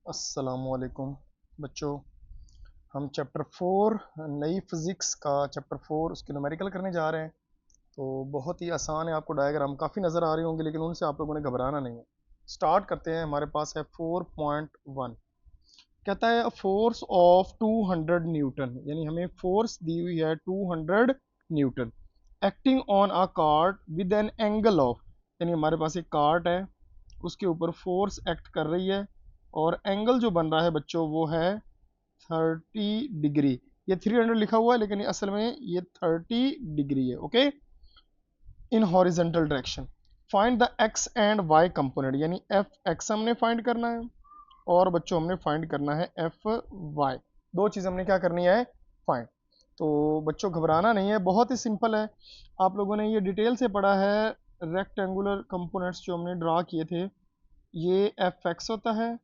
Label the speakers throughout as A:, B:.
A: अस्सलामुअलैकुम बच्चों। हम चैप्टर 4 नई फिज़िक्स का चैप्टर 4 उसके न्यूमेरिकल करने जा रहे हैं। तो बहुत ही आसान है, आपको डायग्राम काफ़ी नज़र आ रहे होंगे, लेकिन उनसे आप लोगों ने घबराना नहीं है। स्टार्ट करते हैं। हमारे पास है 4.1। कहता है फोर्स ऑफ 200 न्यूटन, यानी हमें फोर्स दी हुई है 200 Newton acting on a cart with an angle of, यानी हमारे पास एक कार्ट है, उसके ऊपर फोर्स एक्ट कर रही है और एंगल जो बन रहा है बच्चों वो है 30 डिग्री। ये 300 लिखा हुआ है लेकिन असल में ये 30 डिग्री है। Okay, in horizontal direction. Find the x and y component, यानी एफ एक्स हमने फाइंड करना है और बच्चों हमने फाइंड करना है एफ वाई। दो चीज़ हमने क्या करनी है, फाइंड। तो बच्चों घबराना नहीं है, बहुत ही सिंपल है। आप लोगों ने ये डिटेल से पढ़ा है, रेक्टेंगुलर कंपोनेंट्स जो हमने ड्रा किए थे, ये एफ एक्स होता है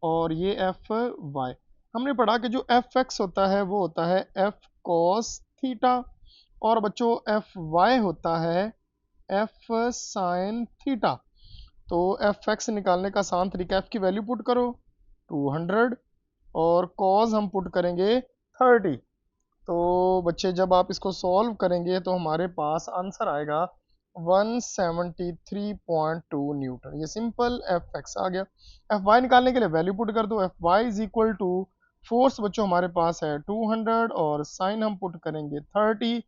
A: और ये एफ वाई। हमने पढ़ा कि जो एफ एक्स होता है वो होता है एफ कॉस थीटा, और बच्चों एफ वाई होता है एफ साइन थीटा। तो एफ एक्स निकालने का आसान तरीका, एफ की वैल्यू पुट करो 200 और कॉस हम पुट करेंगे 30। तो बच्चे जब आप इसको सॉल्व करेंगे तो हमारे पास आंसर आएगा 173.2 न्यूटन। ये सिंपल एफ एक्स आ गया। एफ वाई निकालने के लिए वैल्यू पुट कर दो, F Y is equal to force बच्चों हमारे पास है 200 और साइन हम पुट करेंगे 30।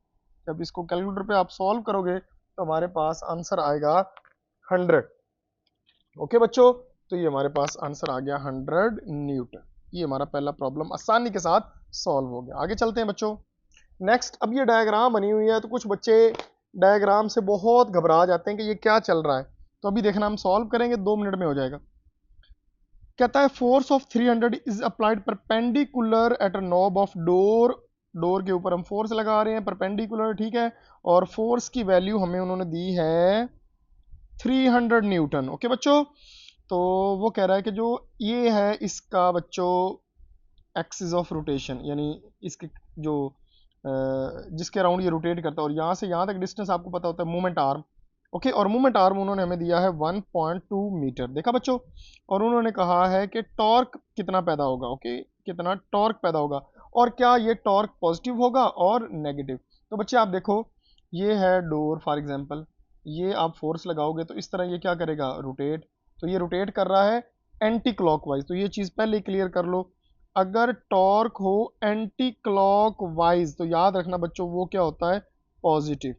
A: जब इसको कैलकुलेटर पे आप सॉल्व करोगे तो हमारे पास आंसर आएगा 100। ओके बच्चों, तो ये हमारे पास आंसर आ गया 100 न्यूटन। ये हमारा पहला प्रॉब्लम आसानी के साथ सॉल्व हो गया। आगे चलते हैं बच्चों। नेक्स्ट, अब ये डायग्राम बनी हुई है तो कुछ बच्चे डायग्राम से बहुत घबरा जाते हैं कि ये क्या चल रहा है। तो अभी देखना, हम सॉल्व करेंगे, 2 मिनट में हो जाएगा। कहता है force of 300 is applied perpendicular at a knob of door. Door के ऊपर हम फोर्स लगा रहे हैं परपेंडिकुलर, ठीक है। और फोर्स की वैल्यू हमें उन्होंने दी है 300 न्यूटन। ओके बच्चों, तो वो कह रहा है कि जो ये है इसका बच्चों एक्सिस ऑफ रोटेशन, यानी इसके जो जिसके अराउंड ये रोटेट करता है, और यहाँ से यहाँ तक डिस्टेंस आपको पता होता है मूवमेंट आर्म। ओके, और मूवमेंट आर्म उन्होंने हमें दिया है 1.2 मीटर, देखा बच्चों। और उन्होंने कहा है कि टॉर्क कितना पैदा होगा। ओके, कितना टॉर्क पैदा होगा, और क्या ये टॉर्क पॉजिटिव होगा और नेगेटिव। तो बच्चे आप देखो, ये है डोर फॉर एग्जांपल, ये आप फोर्स लगाओगे तो इस तरह ये क्या करेगा, रोटेट। तो ये रोटेट कर रहा है एंटी क्लॉकवाइज, तो ये चीज़ पहले क्लियर कर लो। अगर टॉर्क हो एंटी क्लॉक वाइज तो याद रखना बच्चों वो क्या होता है, पॉजिटिव।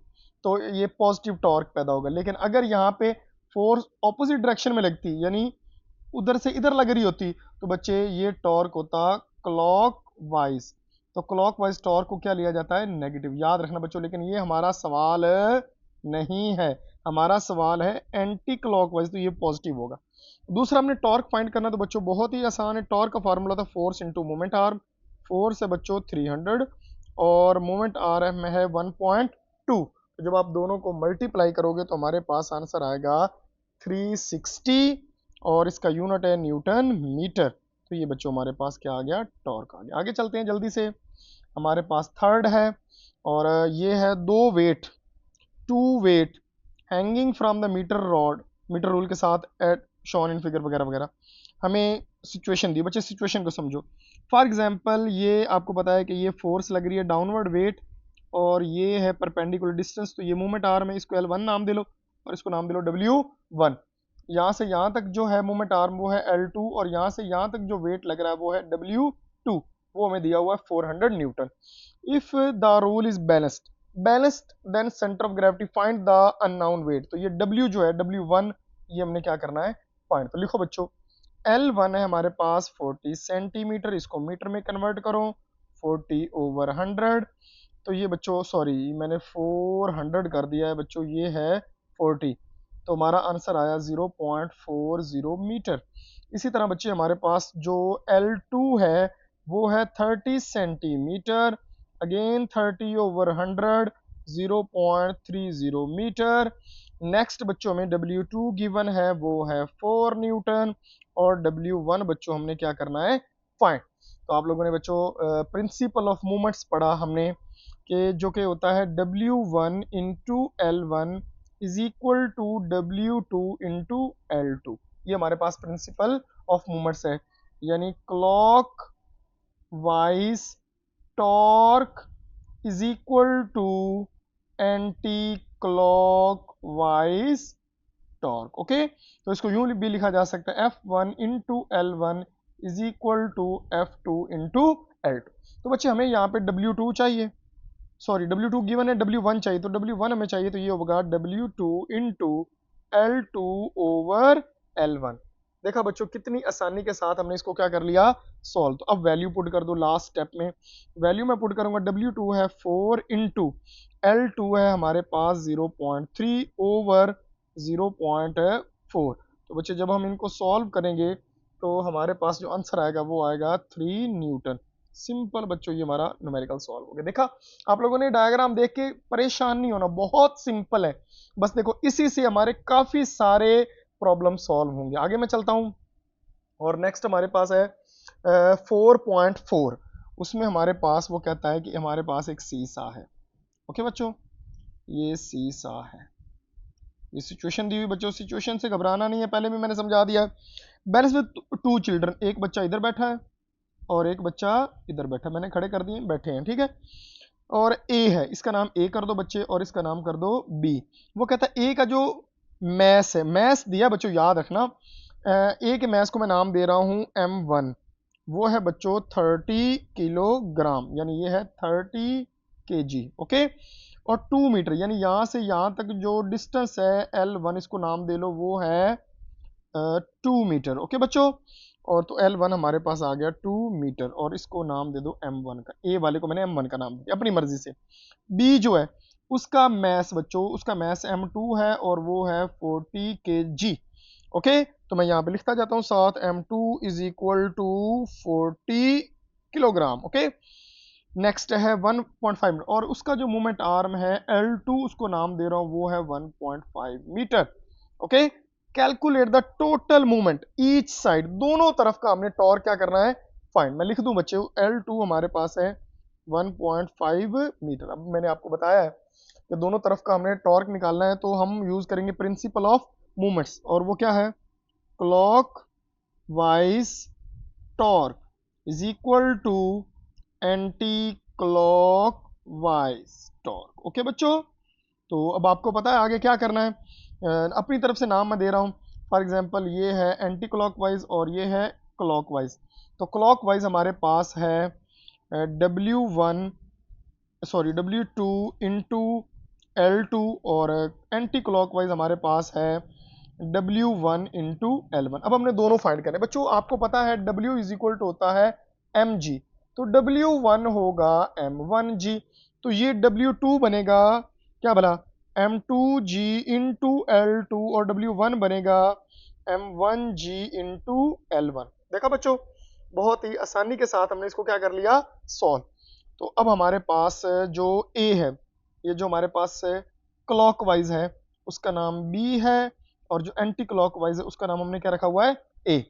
A: तो ये पॉजिटिव टॉर्क पैदा होगा। लेकिन अगर यहाँ पे फोर्स ऑपोजिट डायरेक्शन में लगती, यानी उधर से इधर लग रही होती, तो बच्चे ये टॉर्क होता क्लॉक वाइज। तो क्लॉक वाइज टॉर्क को क्या लिया जाता है, नेगेटिव, याद रखना बच्चों। लेकिन ये हमारा सवाल नहीं है, हमारा सवाल है एंटी क्लॉक वाइज, तो ये पॉजिटिव होगा। दूसरा हमने टॉर्क फाइंड करना, तो बच्चों बहुत ही आसान है। टॉर्क का फार्मूला था force into moment arm. Force है बच्चों 300 और मोमेंट आर्म है 1.2। तो जब आप दोनों को मल्टीप्लाई करोगे तो हमारे पास आंसर आएगा 360 और इसका यूनिट है न्यूटन मीटर। तो ये बच्चों हमारे पास क्या आ गया, टॉर्क आ गया। आगे चलते हैं जल्दी से। हमारे पास थर्ड है और ये है दो weight, two weight hanging from the metre rod, metre rule के साथ एट शॉन इन फिगर वगैरह वगैरह। हमें सिचुएशन दी, बच्चे सिचुएशन को समझो। फॉर एग्जांपल ये आपको पता है कि ये फोर्स लग रही है डाउनवर्ड वेट और ये है परपेंडिकुलर डिस्टेंस, तो ये मूवमेंट आर्म है, इसको L1 नाम दे लो और इसको नाम दे लो W1। यहाँ से यहाँ तक जो है मूवमेंट आर्म वो है L2 और यहाँ से यहाँ तक जो वेट लग रहा है वो है W2। वो हमें दिया हुआ है 400 newton. If the rule is balanced then centre of gravity find the unknown weight. तो ये W जो है W1, ये हमने क्या करना है, फाइंड। तो लिखो बच्चों, L1 है हमारे पास 40 सेंटीमीटर, इसको मीटर में कन्वर्ट करो 40/100। तो ये बच्चों सॉरी मैंने 400 कर दिया है बच्चों, ये है 40। तो हमारा आंसर आया 0.40 मीटर। इसी तरह बच्चे हमारे पास जो L2 है वो है 30 सेंटीमीटर, अगेन 30/100, 0.30 मीटर। नेक्स्ट बच्चों में W2 गिवन है वो है 4 न्यूटन और W1 बच्चों हमने क्या करना है, फाइंड। तो आप लोगों ने बच्चों प्रिंसिपल ऑफ मूवमेंट्स पढ़ा हमने कि जो कि होता है W1 into L1 is equal to W2 into L2। ये हमारे पास प्रिंसिपल ऑफ मूवमेंट्स है। यानी clock wise torque is equal to anti clock wise torque. Okay, तो इसको यूं भी लिखा जा सकता है F1 into L1 is equal to F2 into L2। तो बच्चे हमें यहाँ पे W2 चाहिए, सॉरी W2 गिवन है, W1 चाहिए, तो W1 हमें चाहिए, तो ये होगा W2 into L2 over L1। देखा बच्चों कितनी आसानी के साथ हमने इसको क्या कर लिया, सॉल्व। तो अब वैल्यू पुट कर दो लास्ट स्टेप में। वैल्यू मैं पुट करूंगा, W2 है 4 इंटू L2 है हमारे पास 0.3 ओवर 0.4। तो बच्चे जब हम इनको सॉल्व करेंगे तो हमारे पास जो आंसर आएगा वो आएगा 3 न्यूटन। सिंपल बच्चों, ये हमारा न्यूमेरिकल सॉल्व हो गया। देखा आप लोगों ने डायग्राम देख के परेशान नहीं होना, बहुत सिंपल है। बस देखो इसी से हमारे काफी सारे प्रॉब्लम सॉल्व होंगे। आगे मैं चलता हूं और नेक्स्ट हमारे पास है 4.4। उसमें हमारे पास वो कहता है कि हमारे पास एक सीसा है। ओके बच्चों, ये सीसा है, ये सिचुएशन दी हुई बच्चों, सिचुएशन से घबराना नहीं है, पहले भी मैंने समझा दिया। बैलेंस विद 2 चिल्ड्रन, एक बच्चा इधर बैठा है और एक बच्चा इधर बैठा, मैंने खड़े कर दिए, बैठे हैं, ठीक है। और ए है, इसका नाम ए कर दो बच्चे और इसका नाम कर दो बी। वो कहता है ए का जो मैस है, मैस दिया बच्चों याद रखना, ए के मैस को मैं नाम दे रहा हूं M1, वो है बच्चों 30 किलोग्राम, यानी ये है 30 kg। ओके, और 2 मीटर, यानी यहां से यहां तक जो डिस्टेंस है L1, इसको नाम दे लो वो है 2 मीटर। ओके बच्चों, और तो L1 हमारे पास आ गया 2 मीटर और इसको नाम दे दो M1 का। ए वाले को मैंने M1 का नाम दिया अपनी मर्जी से। बी जो है उसका मैस बच्चों, उसका मैस M2 है और वो है 40 kg। ओके, तो मैं यहाँ पे लिखता जाता हूँ, 7 M2 is equal to 40 kilogram. Okay, next है 1.5 और उसका जो मूवमेंट आर्म है L2, उसको नाम दे रहा हूँ वो है 1.5 metre. Okay, calculate the total movement each side, दोनों तरफ का हमने टॉर्क क्या करना है, फाइंड। मैं लिख दूं बच्चे, L2 हमारे पास है 1.5 मीटर। अब मैंने आपको बताया है कि दोनों तरफ का हमने टॉर्क निकालना है, तो हम यूज करेंगे प्रिंसिपल ऑफ मूवमेंट्स, और वो क्या है, clock wise torque is equal to anti clock wise torque. Okay बच्चों, तो अब आपको पता है आगे क्या करना है। अपनी तरफ से नाम मैं दे रहा हूं, फॉर एग्जांपल ये है एंटी क्लॉकवाइज और ये है क्लॉकवाइज। तो क्लॉकवाइज हमारे पास है W1 sorry W2 into L2 और एंटी क्लॉकवाइज हमारे पास है W1 इंटू L1। अब हमने दोनों फाइंड करने बच्चों, आपको पता है W इज इक्वल टू होता है mg, तो W1 होगा M1g, तो ये W2 बनेगा क्या भला M2g इंटू L2 और W1 बनेगा M1g इंटू L1। देखा बच्चों, बहुत ही आसानी के साथ हमने इसको क्या कर लिया, सॉल्व। तो अब हमारे पास जो A है, ये जो हमारे पास क्लॉकवाइज है उसका नाम B है और जो एंटी क्लॉकवाइज है उसका नाम हमने क्या रखा हुआ है A।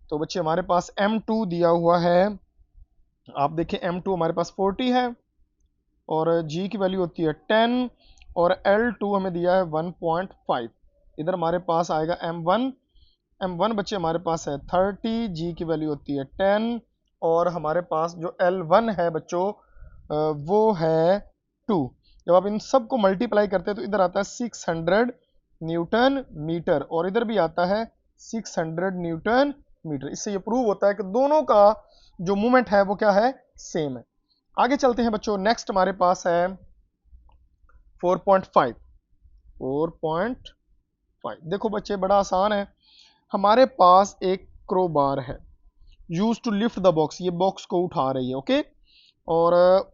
A: तो बच्चे हमारे पास M2 दिया हुआ है, आप देखिए M2 हमारे पास 40 है और G की वैल्यू होती है 10 और L2 हमें दिया है 1.5। इधर हमारे पास आएगा M1 बच्चे हमारे पास है 30, G की वैल्यू होती है 10 और हमारे पास जो L1 है बच्चों वो है 2। जब आप इन सब को मल्टीप्लाई करते हैं तो इधर आता है 600 न्यूटन मीटर और इधर भी आता है 600 न्यूटन मीटर। इससे ये प्रूव होता है कि दोनों का जो मूवमेंट है वो क्या है, सेम है। आगे चलते हैं बच्चों, नेक्स्ट हमारे पास है 4.5। देखो बच्चे बड़ा आसान है, हमारे पास एक क्रोबार है use to lift the box, ये बॉक्स को उठा रही है। ओके, और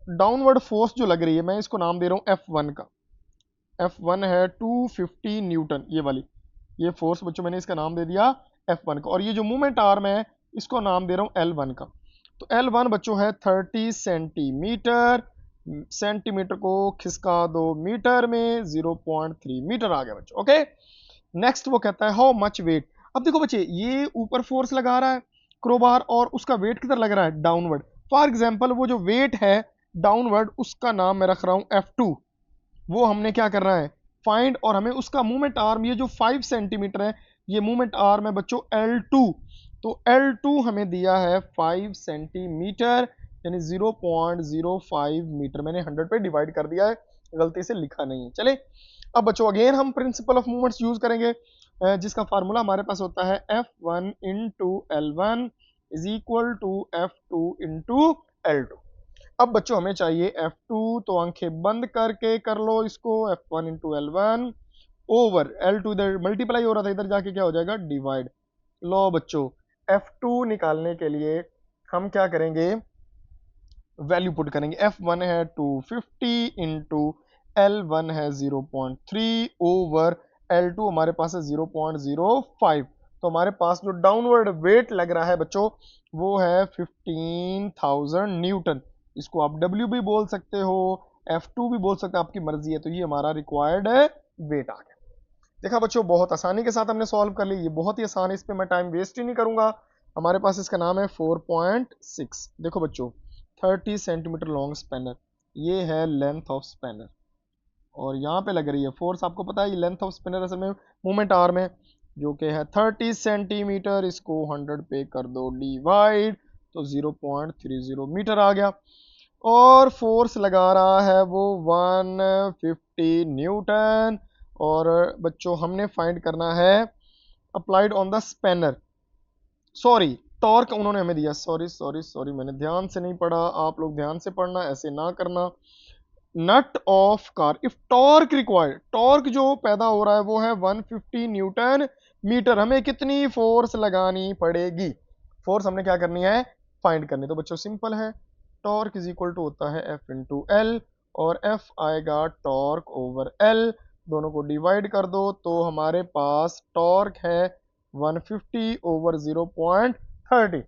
A: डाउनवर्ड फोर्स जो लग रही है मैं इसको नाम दे रहा हूं F1 का। F1 है 250 न्यूटन, ये वाली ये फोर्स बच्चों मैंने इसका नाम दे दिया F1 का, और ये जो मूवमेंट आर्म है इसको नाम दे रहा हूं L1 का। तो L1 बच्चों है 30 सेंटीमीटर, सेंटीमीटर को खिसका दो मीटर में 0.3 मीटर आ गया बच्चों। ओके, नेक्स्ट वो कहता है हाउ मच वेट। अब देखो बच्चे ये ऊपर फोर्स लगा रहा है क्रोबार और उसका वेट किधर लग रहा है, डाउनवर्ड। फॉर एग्जांपल वो जो वेट है डाउनवर्ड उसका नाम मैं रख रहा हूं F2, वो हमने क्या करना है फाइंड, और हमें उसका मूवमेंट आर्म ये जो 5 सेंटीमीटर है ये मूवमेंट आर्म है बच्चों L2, तो L2 हमें दिया है 5 सेंटीमीटर, यानी 0.05 मीटर। मैंने 100 पे डिवाइड कर दिया है, गलती से लिखा नहीं है। चले अब बच्चों अगेन हम प्रिंसिपल ऑफ मूवमेंट्स यूज करेंगे, जिसका फार्मूला हमारे पास होता है F1 into L1 is equal to F2 into L2। अब बच्चों हमें चाहिए F2, तो आंखें बंद करके कर लो इसको, F1 into L1 over L2, इधर मल्टीप्लाई हो रहा था, इधर जाके क्या हो जाएगा, डिवाइड। लो बच्चों F2 निकालने के लिए हम क्या करेंगे, वैल्यू पुट करेंगे। F1 है 250 इंटू L1 है 0.3 ओवर L2 हमारे पास है 0.05। तो हमारे पास जो डाउनवर्ड वेट लग रहा है बच्चों वो है 15,000 न्यूटन। इसको आप W भी बोल सकते हो, F2 भी बोल सकते हो, आपकी मर्जी है। तो ये हमारा रिक्वायर्ड वेट आ गया। देखा बच्चों बहुत आसानी के साथ हमने सॉल्व कर ली, ये बहुत ही आसान है, इस पे मैं टाइम वेस्ट ही नहीं करूंगा। हमारे पास इसका नाम है 4.6। देखो बच्चों 30 सेंटीमीटर लॉन्ग स्पैनर, ये है लेंथ ऑफ स्पैनर, और यहाँ पे लग रही है फोर्स। आपको पता है ये लेंथ ऑफ स्पैनर असल में मोमेंट आर्म है, जो कि है 30 सेंटीमीटर। इसको 100 पे कर दो डिवाइड, तो 0.30 मीटर आ गया। और फोर्स लगा रहा है वो 150 न्यूटन। और बच्चों हमने फाइंड करना है applied on the spanner, sorry torque उन्होंने हमें दिया, सॉरी सॉरी सॉरी मैंने ध्यान से नहीं पढ़ा, आप लोग ध्यान से पढ़ना, ऐसे ना करना। Nut of car if torque required, torque जो पैदा हो रहा है वो है 150 न्यूटन मीटर। हमें कितनी फोर्स लगानी पड़ेगी, फोर्स हमने क्या करनी है, फाइंड करनी। तो बच्चों सिंपल है, टॉर्क इज इक्वल टू होता है F इंटू एल, और F आएगा टॉर्क ओवर L, दोनों को डिवाइड कर दो तो हमारे पास टॉर्क है 150 ओवर 0.30।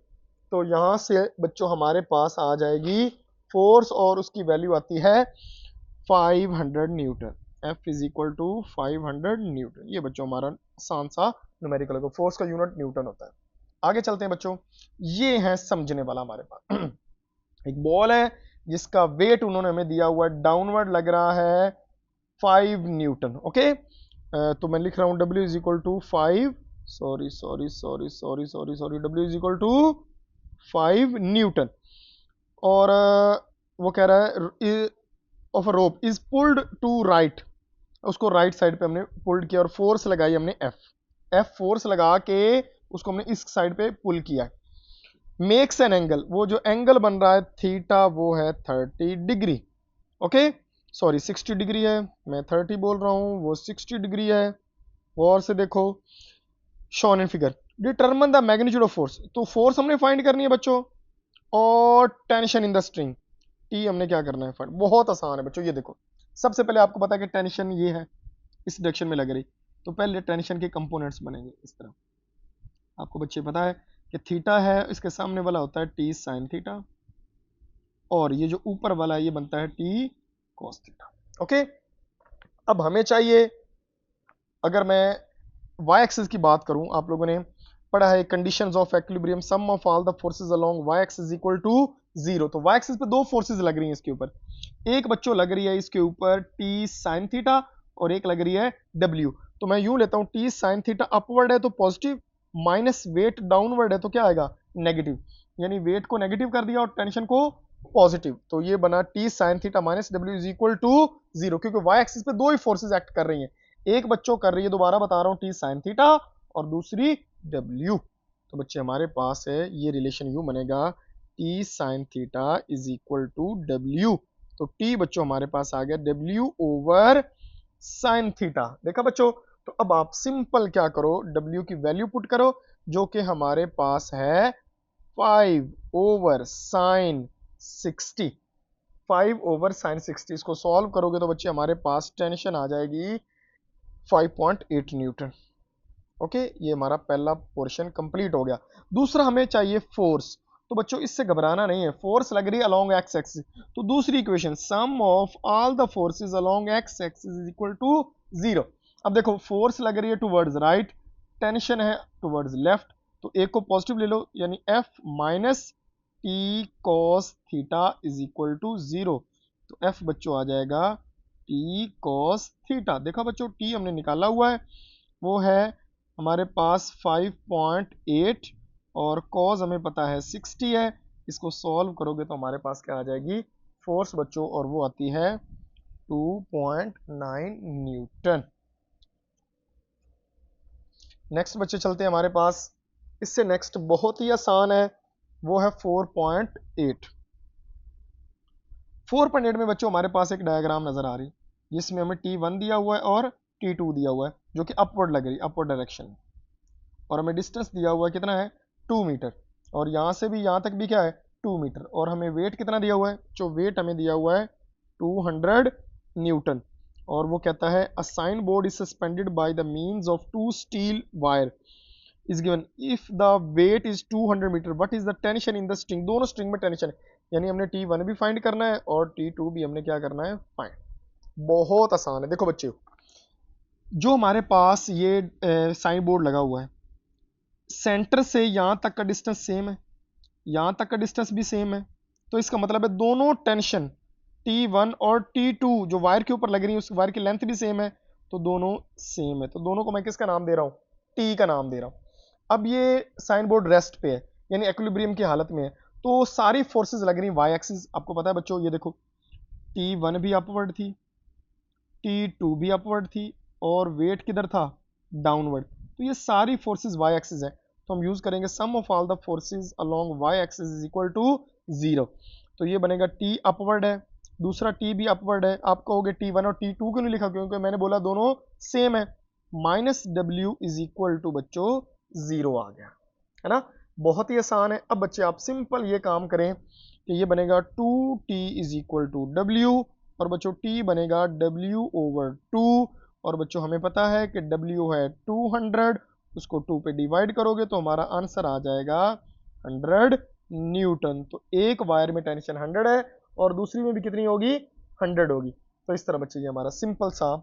A: तो यहां से बच्चों हमारे पास आ जाएगी फोर्स, और उसकी वैल्यू आती है 500 newton. F is equal to 500 newton. ये बच्चों हमारा आसान सा न्यूमेरिकल है, फोर्स का यूनिट न्यूटन होता है। आगे चलते हैं बच्चों, ये है समझने वाला हमारे पास एक बॉल है जिसका वेट उन्होंने हमें दिया हुआ है, डाउनवर्ड लग रहा है 5 न्यूटन। ओके, तो मैं लिख रहा हूं W is equal to 5, sorry sorry sorry sorry sorry sorry, W is equal to 5 newton. और वो कह रहा है of a rope is pulled to right, उसको राइट साइड पे हमने पुल्ड किया, और फोर्स लगाई हमने F फोर्स लगा के उसको हमने इस साइड पे पुल किया। मेक्स एन एंगल, वो जो एंगल बन रहा है थीटा वो है 30 डिग्री। ओके सॉरी 60 डिग्री है, मैं 30 बोल रहा हूं, वो 60 डिग्री है। और से देखो shown in figure, determine the magnitude of force, तो फोर्स हमने फाइंड करनी है बच्चों, और tension in the string T हमने क्या करना है फाइंड। बहुत आसान है बच्चों, ये देखो सबसे पहले आपको पता है कि टेंशन ये है इस डायरेक्शन में लग रही, तो पहले टेंशन के कंपोनेंट्स बनेंगे इस तरह। आपको बच्चे पता है कि थीटा है, इसके सामने वाला होता है टी साइन थीटा, और ये जो ऊपर वाला है ये बनता है टी कॉस थीटा। ओके, अब हमें चाहिए, अगर मैं वाई एक्सिस की बात करूं, आप लोगों ने पढ़ा है conditions of equilibrium, sum of all the forces along Y axis equal to 0। तो वाई एक्सिस पे दो फोर्सेस लग रही हैं इसके ऊपर, एक बच्चों लग रही है इसके ऊपर टी साइन थीटा, और एक लग रही है डब्ल्यू। तो मैं यूं लेता हूं टी साइन थीटा अपवर्ड है तो पॉजिटिव, माइनस वेट डाउनवर्ड है तो क्या आएगा, नेगेटिव। यानी वेट को नेगेटिव कर दिया और टेंशन को पॉजिटिव, तो ये बना T sine theta minus W is equal to 0, क्योंकि वाई एक्सिस पे दो ही फोर्सेस एक्ट कर रही हैं, एक बच्चों कर रही है, दोबारा बता रहा हूं, टी साइन थीटा, और दूसरी डब्ल्यू। तो बच्चे हमारे पास है ये रिलेशन यू बनेगा, T sine theta is equal to W. तो टी बच्चों हमारे पास आ गया डब्ल्यू ओवर साइन थीटा। देखा बच्चों, तो अब आप सिंपल क्या करो, डब्ल्यू की वैल्यू पुट करो, जो कि हमारे पास है 5 ओवर साइन 60, 5 ओवर साइन 60। इसको सॉल्व करोगे तो बच्चे हमारे पास टेंशन आ जाएगी 5.8 न्यूटन। ओके, ये हमारा पहला पोर्शन कंप्लीट हो गया। दूसरा हमें चाहिए फोर्स, तो बच्चों इससे घबराना नहीं है, फोर्स लग रही है अलोंग एक्स एक्सिस, तो दूसरी equation sum of all the forces along X axis is equal to 0। अब देखो फोर्स लग रही है टुवर्ड्स राइट, टेंशन है टुवर्ड्स लेफ्ट, तो एक को पॉजिटिव ले लो, यानी F minus T cos theta is equal to 0। तो F बच्चों आ जाएगा टी कॉस थीटा। देखा बच्चों टी हमने निकाला हुआ है, वो है हमारे पास 5.8 और कॉज हमें पता है 60 है। इसको सॉल्व करोगे तो हमारे पास क्या आ जाएगी फोर्स बच्चों, और वो आती है 2.9 न्यूटन। नेक्स्ट बच्चे चलते हैं हमारे पास, इससे नेक्स्ट बहुत ही आसान है, वो है 4.8। 4.8 में बच्चों हमारे पास एक डायग्राम नजर आ रही, जिसमें हमें T1 दिया हुआ है और T2 दिया हुआ है, जो कि अपवर्ड लग रही, अपवर्ड डायरेक्शन में, और हमें डिस्टेंस दिया हुआ है कितना है 2 मीटर, और यहाँ से भी यहाँ तक भी क्या है 2 मीटर, और हमें वेट कितना दिया हुआ है, जो वेट हमें दिया हुआ है 200 न्यूटन। और वो कहता है a sign board is suspended by the means of 2 steel wire is given if the weight is 200 metre, what is the tension in the string. दोनों स्ट्रिंग में टेंशन है, यानी हमने T1 भी फाइंड करना है और T2 भी हमने क्या करना है फाइंड। बहुत आसान है। देखो बच्चे, जो हमारे पास ये साइन बोर्ड लगा हुआ है, सेंटर से यहां तक का डिस्टेंस सेम है, यहां तक का डिस्टेंस भी सेम है, तो इसका मतलब है दोनों टेंशन T1 और T2 जो वायर के ऊपर लग रही है, उस वायर की लेंथ भी सेम है, तो दोनों सेम है, तो दोनों को मैं किसका नाम दे रहा हूं T का नाम दे रहा हूं। अब ये साइन बोर्ड रेस्ट पे है, यानी इक्विलिब्रियम की हालत में है, तो सारी फोर्सेस लग रही वाई एक्सिस। आपको पता है बच्चों, ये देखो T1 भी अपवर्ड थी, T2 भी अपवर्ड थी, और वेट किधर था डाउनवर्ड, तो ये सारी फोर्सेस वाई एक्सिस है, तो हम यूज करेंगे sum of all the forces along Y axis is equal to 0। तो ये बनेगा T अपवर्ड है, दूसरा T भी अपवर्ड है। आप कहोगे T1 और T2 क्यों नहीं लिखा, क्योंकि मैंने बोला दोनों सेम है, minus W is equal to बच्चों 0 आ गया, है ना। बहुत ही आसान है। अब बच्चे आप सिंपल ये काम करें कि ये बनेगा 2T is equal to W, और बच्चों T बनेगा W ओवर 2, और बच्चों हमें पता है कि W है 200, उसको 2 पे डिवाइड करोगे तो हमारा आंसर आ जाएगा 100 न्यूटन। तो एक वायर में टेंशन 100 है और दूसरी में भी कितनी होगी 100 होगी। तो इस तरह बच्चे ये हमारा सिंपल सा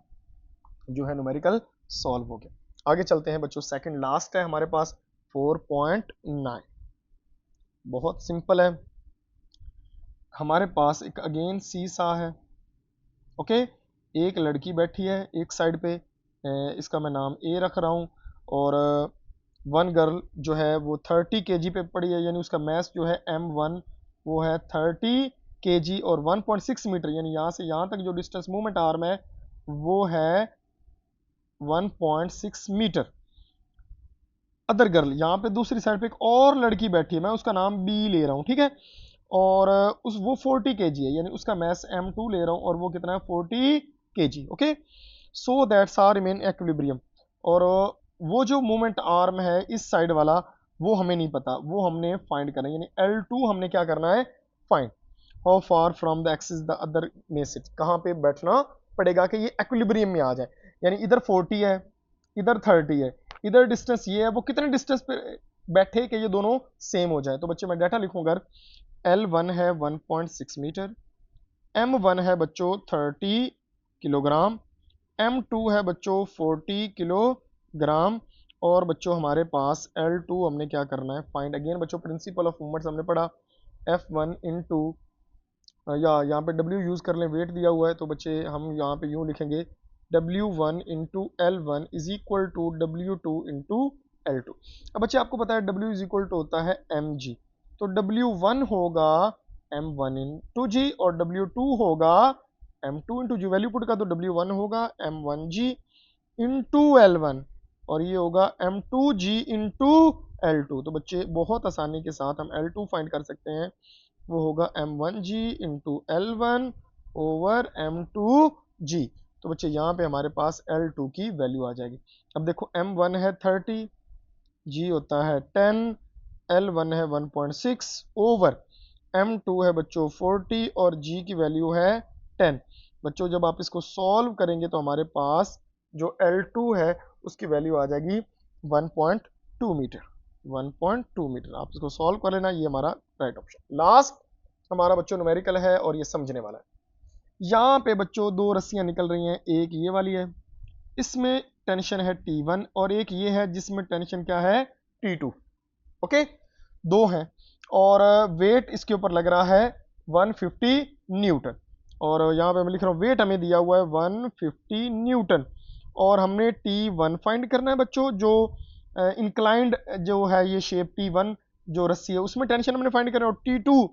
A: जो है न्यूमेरिकल सॉल्व हो गया। आगे चलते हैं बच्चों, सेकंड लास्ट है हमारे पास 4.9। बहुत सिंपल है, हमारे पास एक अगेन सीसा है, ओके। एक लड़की बैठी है एक साइड पे, इसका मैं नाम ए रख रहा हूँ, और वन गर्ल जो है वो 30 kg पे पड़ी है, यानी उसका मैस जो है M1 वो है 30 kg, और 1.6 मीटर, यानी यहाँ से यहाँ तक जो डिस्टेंस मूवमेंट आर्म है वो है 1.6 मीटर। अदर गर्ल, यहाँ पे दूसरी साइड पे एक और लड़की बैठी है, मैं उसका नाम बी ले रहा हूँ, ठीक है, और उस वो 40 kg है, यानी उसका मैस M2 ले रहा हूँ, और वो कितना है 40 kg, okay. So that's are remain equilibrium, और वो जो मोमेंट आर्म है इस साइड वाला वो हमें नहीं पता, वो हमने फाइंड करना है, यानी L2 हमने क्या करना है find. How far from the axis the other में सिट, कहाँ पे बैठना पड़ेगा कि ये इक्विलिब्रियम में आ जाए, यानी इधर 40 है इधर 30 है, इधर डिस्टेंस ये है, वो कितने डिस्टेंस पे बैठे कि ये दोनों सेम हो जाए। तो बच्चे मैं डाटा लिखूंगा, L1 है 1.6 मीटर, M1 है बच्चों 30 किलोग्राम, M2 है बच्चों 40 किलोग्राम, और बच्चों हमारे पास L2 हमने क्या करना है फाइंड। अगेन बच्चों प्रिंसिपल ऑफ मूवमेंट्स हमने पढ़ा, F1 इंटू, या यहाँ पे W यूज कर लें, वेट दिया हुआ है, तो बच्चे हम यहाँ पे यूं लिखेंगे W1 into L1 is equal to W2 into L2। अब बच्चे आपको पता है W इज इक्वल टू होता है mg, तो W1 होगा M1 इंटू जी, और W2 होगा M2 इंटू जी। वैल्यू पुट का तो W1 होगा M1g इंटू L1, और ये होगा M2g इंटू L2। तो बच्चे बहुत आसानी के साथ हम L2 फाइंड कर सकते हैं, वो होगा M1g into L1 over M2g। तो बच्चे यहाँ पे हमारे पास L2 की वैल्यू आ जाएगी। अब देखो M1 है 30, G होता है 10, L1 है 1.6 ओवर M2 है बच्चों 40, और G की वैल्यू है 10। बच्चों जब आप इसको सॉल्व करेंगे तो हमारे पास जो L2 है उसकी वैल्यू आ जाएगी 1.2 मीटर, 1.2 मीटर। आप इसको सॉल्व कर लेना, ये हमारा राइट ऑप्शन। लास्ट हमारा बच्चों न्यूमेरिकल है और ये समझने वाला है। यहाँ पे बच्चों दो रस्सियां निकल रही हैं, एक ये वाली है, इसमें टेंशन है T1, और एक ये है जिसमें टेंशन क्या है T2, ओके। दो हैं, और वेट इसके ऊपर लग रहा है 150 न्यूटन, और यहाँ पे मैं लिख रहा हूँ वेट हमें दिया हुआ है 150 न्यूटन, और हमने T1 फाइंड करना है बच्चों, जो इंक्लाइंड जो है ये शेप T1 जो रस्सी है उसमें टेंशन हमने फाइंड करना है, और T2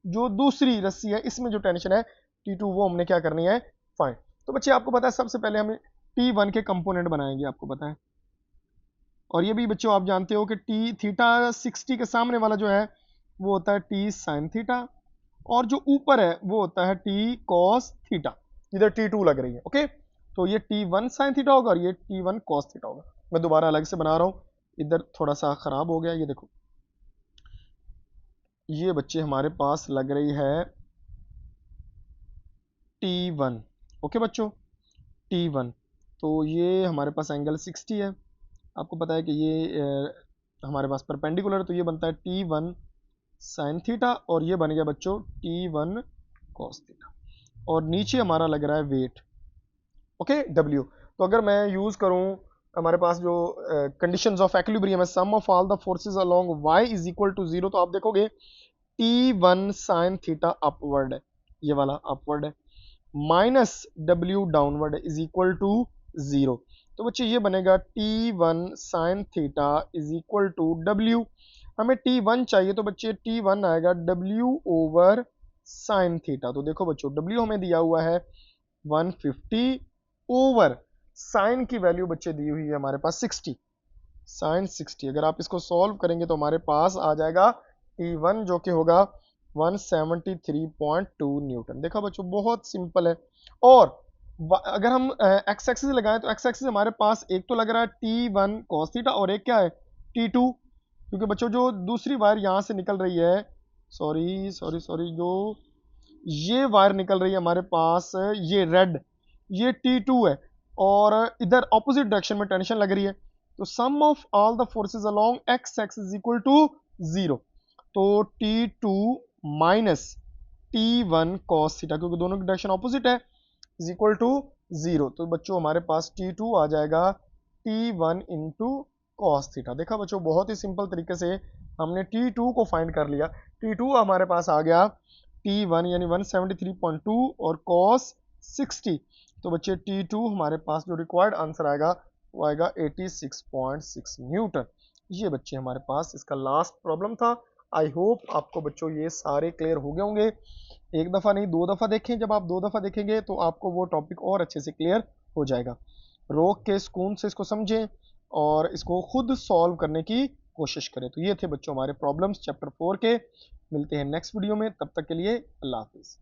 A: जो दूसरी रस्सी है इसमें जो टेंशन है T2 वो हमने क्या करनी है, फाइंड। तो बच्चे आपको पता है सबसे पहले हमें T1 के कंपोनेंट बनाएंगे, आपको पता है। और ये भी बच्चों आप जानते हो कि टी थीटा 60 के सामने वाला जो है वो होता है टी साइन थीटा, और जो ऊपर है वो होता है टी कॉस थीटा। इधर T2 लग रही है, ओके। तो ये T1 साइन थीटा होगा और ये T1 कॉस थीटा होगा। मैं दोबारा अलग से बना रहा हूं, इधर थोड़ा सा खराब हो गया, ये देखो। ये बच्चे हमारे पास लग रही है T1, ओके बच्चों, T1। तो ये हमारे पास एंगल 60 है, आपको पता है कि ये हमारे पास परपेंडिकुलर है, तो ये बनता है T1 साइन थीटा, और ये बन गया बच्चों T1 कॉस थीटा। और नीचे हमारा लग रहा है वेट, ओके, W। तो अगर मैं यूज करूं हमारे पास जो कंडीशंस ऑफ इक्विलिब्रियम है, sum of all the forces along y is equal to 0, तो आप देखोगे T1 साइन थीटा अपवर्ड है, ये वाला अपवर्ड है, minus W downward is equal to 0। तो बच्चे ये बनेगा T1 sine theta is equal to W। हमें T1 चाहिए, तो बच्चे T1 आएगा W ओवर साइन थीटा। तो देखो बच्चों W हमें दिया हुआ है 150 ओवर साइन की वैल्यू बच्चे दी हुई है हमारे पास 60, साइन 60। अगर आप इसको सॉल्व करेंगे तो हमारे पास आ जाएगा T1 जो कि होगा 173.2 न्यूटन। देखा बच्चों बहुत सिंपल है। और अगर हम एक्स एक्सिस लगाएं तो एक्स एक्सिस हमारे पास एक तो लग रहा है T1 cos थीटा और एक क्या है T2, क्योंकि बच्चों जो दूसरी वायर यहां से निकल रही है, सॉरी सॉरी सॉरी, जो ये वायर निकल रही है हमारे पास, ये रेड, ये T2 है, और इधर ऑपोजिट डायरेक्शन में टेंशन लग रही है। तो sum of all the forces along X axis is equal to 0। तो T2 minus T1 cos theta, क्योंकि दोनों की डायरेक्शन ऑपोजिट है, इज इक्वल टू 0। तो बच्चों हमारे पास T2 आ जाएगा T1 इंटू कॉस थीटा। देखा बच्चों बहुत ही सिंपल तरीके से हमने T2 को फाइंड कर लिया। T2 हमारे पास आ गया T1 यानी 173.2 और cos 60। तो बच्चे T2 हमारे पास जो रिक्वायर्ड आंसर आएगा वो आएगा 86.6 न्यूटन। ये बच्चे हमारे पास इसका लास्ट प्रॉब्लम था। आई होप आपको बच्चों ये सारे क्लियर हो गए होंगे। एक दफ़ा नहीं 2 दफ़ा देखें, जब आप 2 दफ़ा देखेंगे तो आपको वो टॉपिक और अच्छे से क्लियर हो जाएगा। रोक के सुकून से इसको समझें और इसको खुद सॉल्व करने की कोशिश करें। तो ये थे बच्चों हमारे प्रॉब्लम्स चैप्टर 4 के। मिलते हैं नेक्स्ट वीडियो में, तब तक के लिए अल्लाह हाफिज़।